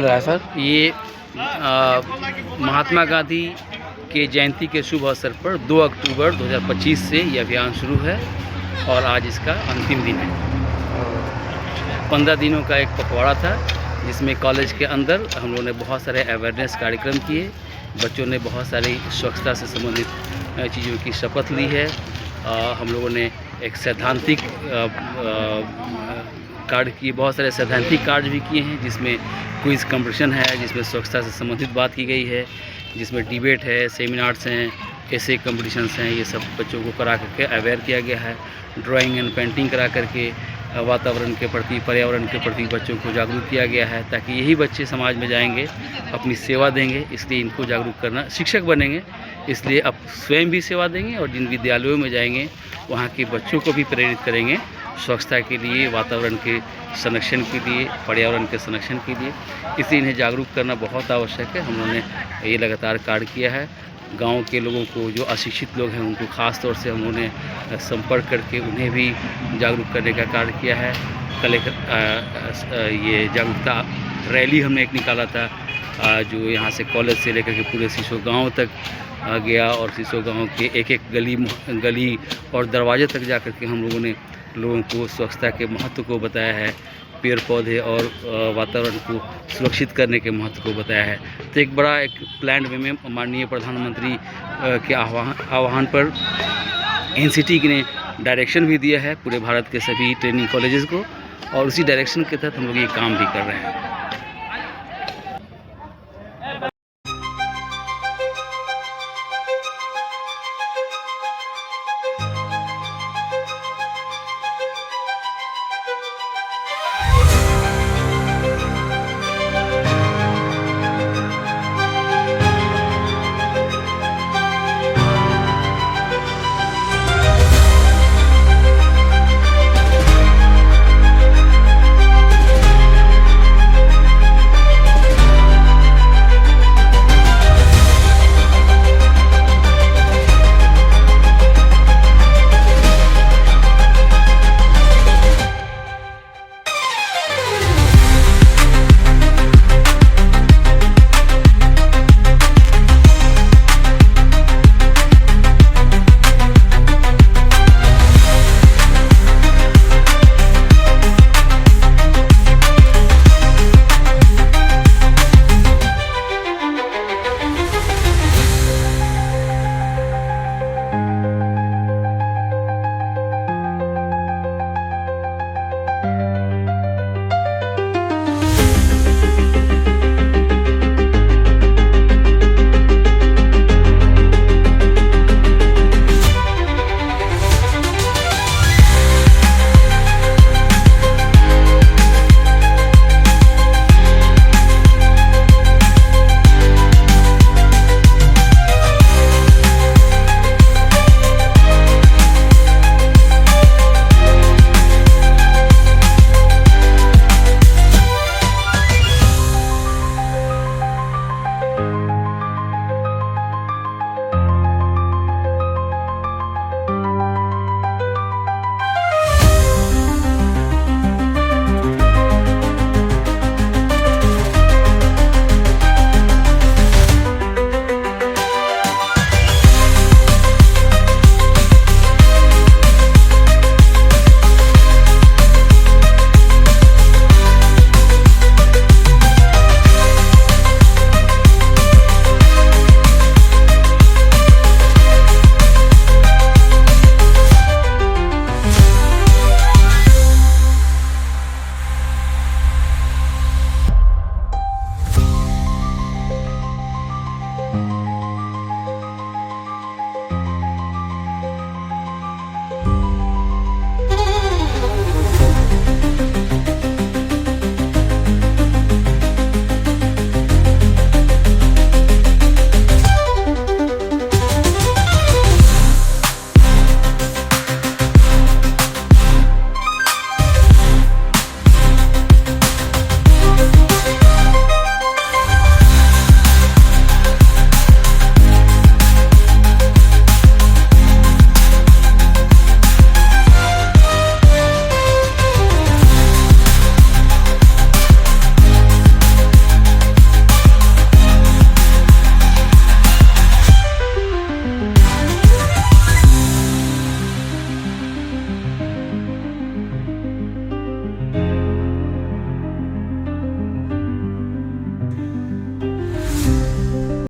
रहा है सर? ये महात्मा गांधी के जयंती के शुभ अवसर पर 2 अक्टूबर 2025 से ये अभियान शुरू है और आज इसका अंतिम दिन है। 15 दिनों का एक पखवाड़ा था जिसमें कॉलेज के अंदर हम लोगों ने बहुत सारे अवेयरनेस कार्यक्रम किए। बच्चों ने बहुत सारी स्वच्छता से संबंधित चीज़ों की शपथ ली है। हम लोगों ने एक सैद्धांतिक कार्ड किए, बहुत सारे सैद्धांतिक कार्ड भी किए हैं जिसमें क्विज़ कंपटीशन है, जिसमें स्वच्छता से संबंधित बात की गई है, जिसमें डिबेट है, सेमिनार्स हैं, ऐसे कंपटीशंस हैं। ये सब बच्चों को करा करके अवेयर किया गया है। ड्राइंग एंड पेंटिंग करा करके वातावरण के प्रति, पर्यावरण के प्रति बच्चों को जागरूक किया गया है, ताकि यही बच्चे समाज में जाएंगे, अपनी सेवा देंगे। इसलिए इनको जागरूक करना, शिक्षक बनेंगे इसलिए अब स्वयं भी सेवा देंगे और जिन विद्यालयों में जाएंगे वहाँ के बच्चों को भी प्रेरित करेंगे स्वच्छता के लिए, वातावरण के संरक्षण के लिए, पर्यावरण के संरक्षण के लिए। इसलिए इन्हें जागरूक करना बहुत आवश्यक है। हम लोगों ने ये लगातार कार्य किया है। गांव के लोगों को, जो अशिक्षित लोग हैं, उनको ख़ास तौर से हम लोगों ने संपर्क करके उन्हें भी जागरूक करने का कार्य किया है। कल एक ये जागरूकता रैली हमने एक निकाला था जो यहाँ से कॉलेज से लेकर के पूरे सीसो गाँव तक गया और सीसो गाँव के एक गली और दरवाजे तक जा कर के हम लोगों ने लोगों को स्वच्छता के महत्व को बताया है, पेड़ पौधे और वातावरण को सुरक्षित करने के महत्व को बताया है। तो एक बड़ा एक प्लान वे में माननीय प्रधानमंत्री के आह्वान पर एनसीटी ने डायरेक्शन भी दिया है पूरे भारत के सभी ट्रेनिंग कॉलेजेस को, और उसी डायरेक्शन के तहत हम लोग ये काम भी कर रहे हैं।